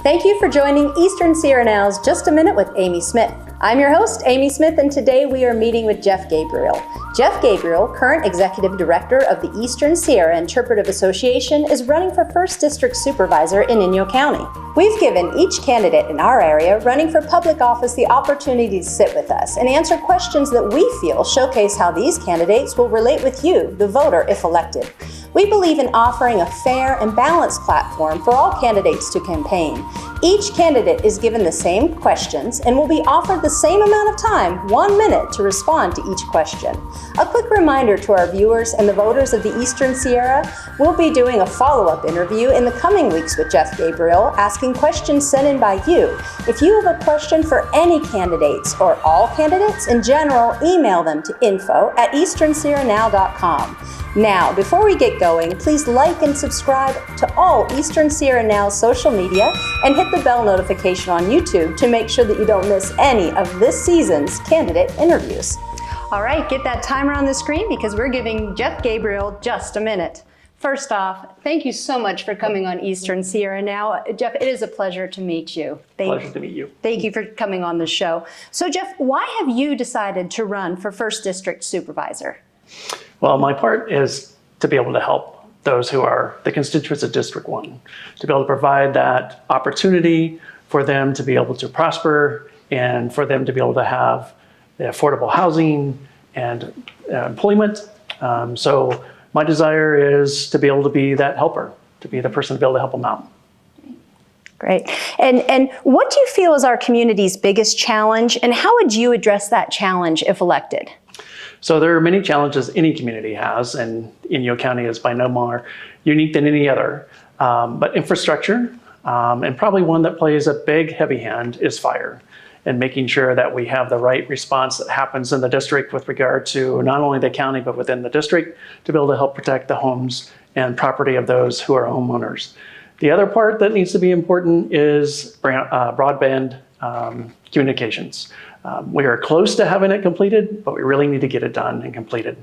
Thank you for joining Eastern Sierra Now's Just a Minute with Amy Smith. I'm your host, Amy Smith, and today we are meeting with Jeff Gabriel. Jeff Gabriel, current Executive Director of the Eastern Sierra Interpretive Association, is running for 1st District Supervisor in Inyo County. We've given each candidate in our area running for public office the opportunity to sit with us and answer questions that we feel showcase how these candidates will relate with you, the voter, if elected. We believe in offering a fair and balanced platform for all candidates to campaign. Each candidate is given the same questions and will be offered the same amount of time, 1 minute, to respond to each question. A quick reminder to our viewers and the voters of the Eastern Sierra, we'll be doing a follow-up interview in the coming weeks with Jeff Gabriel, asking questions sent in by you. If you have a question for any candidates or all candidates in general, email them to info@easternsierranow.com. Now, before we get going, please like and subscribe to all Eastern Sierra Now's social media and hit the bell notification on YouTube to make sure that you don't miss any of this season's candidate interviews. All right, get that timer on the screen because we're giving Jeff Gabriel just a minute. First off, thank you so much for coming on Eastern Sierra Now. Jeff, it is a pleasure to meet you. Pleasure to meet you. Thank you for coming on the show. So Jeff, why have you decided to run for 1st District Supervisor? Well, my part is to be able to help those who are the constituents of District 1, to be able to provide that opportunity for them to be able to prosper and for them to be able to have the affordable housing and employment. So my desire is to be able to be that helper, to be the person to be able to help them out. Great. And what do you feel is our community's biggest challenge, and how would you address that challenge if elected? So there are many challenges any community has, and Inyo County is by no more unique than any other. But infrastructure, and probably one that plays a big, heavy hand, is fire, and making sure that we have the right response that happens in the district with regard to not only the county, but within the district to be able to help protect the homes and property of those who are homeowners. The other part that needs to be important is broadband communications. We are close to having it completed, but we really need to get it done and completed.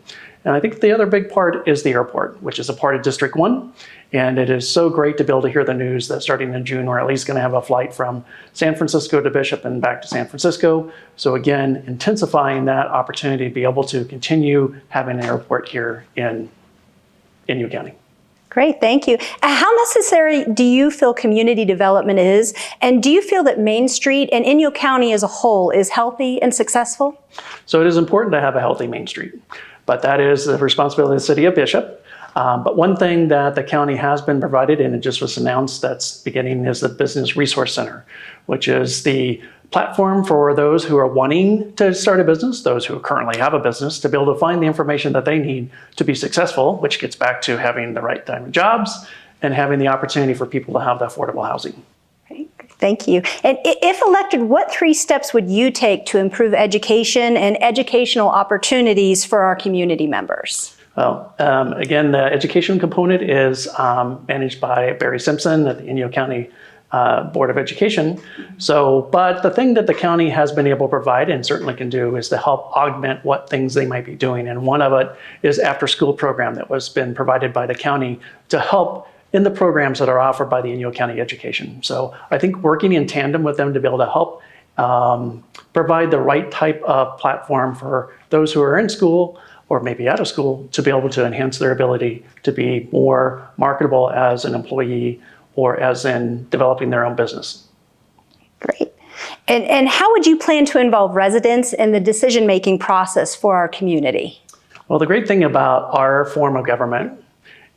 And I think the other big part is the airport, which is a part of District 1. And it is so great to be able to hear the news that starting in June, we're at least going to have a flight from San Francisco to Bishop and back to San Francisco. So again, intensifying that opportunity to be able to continue having an airport here in Inyo County. Great, thank you. How necessary do you feel community development is, and do you feel that Main Street and Inyo County as a whole is healthy and successful? So it is important to have a healthy Main Street, but that is the responsibility of the city of Bishop. But one thing that the county has been provided, and it just was announced that's beginning, is the Business Resource Center, which is the platform for those who are wanting to start a business, those who currently have a business, to be able to find the information that they need to be successful, which gets back to having the right time of jobs and having the opportunity for people to have the affordable housing. Thank you. And if elected, what 3 steps would you take to improve education and educational opportunities for our community members? Well, again, the education component is managed by Barry Simpson at the Inyo County Board of Education. So, but the thing that the county has been able to provide and certainly can do is to help augment what things they might be doing. And one of it is after-school program that was been provided by the county to help in the programs that are offered by the Inyo County Education. So I think working in tandem with them to be able to help provide the right type of platform for those who are in school or maybe out of school to be able to enhance their ability to be more marketable as an employee or as in developing their own business. Great. And how would you plan to involve residents in the decision-making process for our community? Well, the great thing about our form of government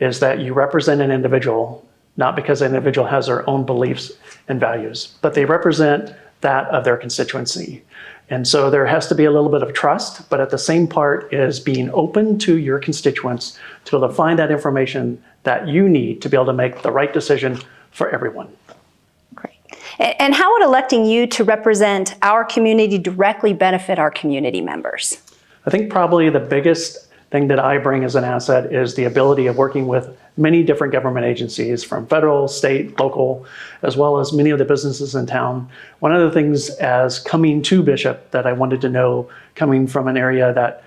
is that you represent an individual, not because an individual has their own beliefs and values, but they represent that of their constituency. And so there has to be a little bit of trust, but at the same part is being open to your constituents to be able to find that information that you need to be able to make the right decision for everyone. Great. And how would electing you to represent our community directly benefit our community members? I think probably the biggest thing that I bring as an asset is the ability of working with many different government agencies from federal, state, local, as well as many of the businesses in town. One of the things as coming to Bishop that I wanted to know, coming from an area that,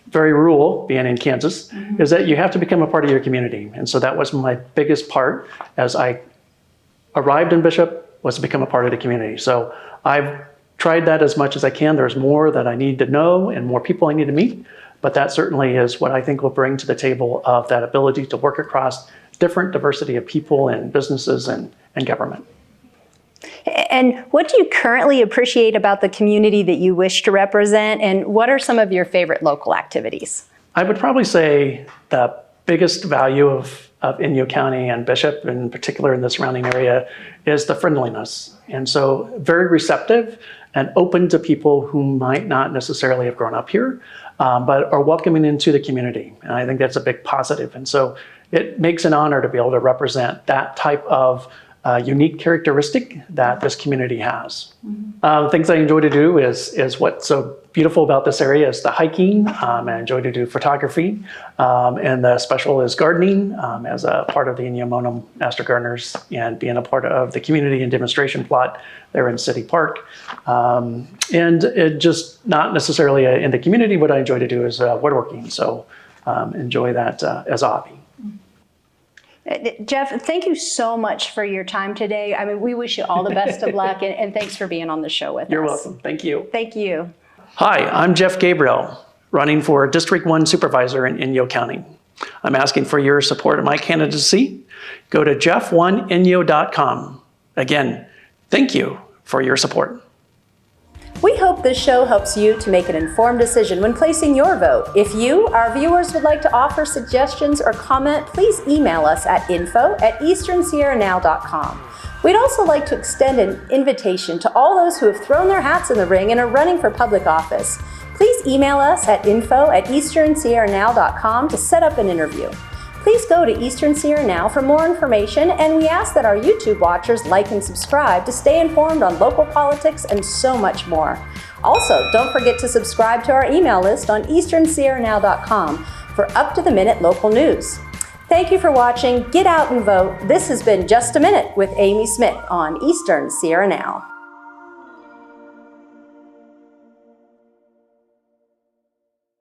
very rural, being in Kansas, is that you have to become a part of your community. And so that was my biggest part as I arrived in Bishop was to become a part of the community. So I've tried that as much as I can. There's more that I need to know and more people I need to meet, but that certainly is what I think will bring to the table of that ability to work across different diversity of people and businesses and government. And what do you currently appreciate about the community that you wish to represent, and what are some of your favorite local activities? I would probably say the biggest value of Inyo County and Bishop, in particular in the surrounding area, is the friendliness. And so very receptive and open to people who might not necessarily have grown up here, but are welcoming into the community. And I think that's a big positive. And so it makes an honor to be able to represent that type of unique characteristic that this community has. Things I enjoy to do is what's so beautiful about this area is the hiking. I enjoy to do photography, and the special is gardening as a part of the Inyo County Master Gardeners and being a part of the community and demonstration plot there in City Park. And it just not necessarily in the community, what I enjoy to do is woodworking. So enjoy that as a hobby. Jeff, thank you so much for your time today. I mean, we wish you all the best of luck, and thanks for being on the show with us. You're welcome. Thank you. Thank you. Hi, I'm Jeff Gabriel, running for District 1 Supervisor in Inyo County. I'm asking for your support of my candidacy. Go to jeff1inyo.com. Again, thank you for your support. We hope this show helps you to make an informed decision when placing your vote. If you, our viewers, would like to offer suggestions or comment, please email us at info@easternsierranow.com. We'd also like to extend an invitation to all those who have thrown their hats in the ring and are running for public office. Please email us at info@easternsierranow.com to set up an interview. Please go to Eastern Sierra Now for more information, and we ask that our YouTube watchers like and subscribe to stay informed on local politics and so much more. Also, don't forget to subscribe to our email list on easternsierranow.com for up-to-the-minute local news. Thank you for watching. Get out and vote. This has been Just a Minute with Amy Smith on Eastern Sierra Now.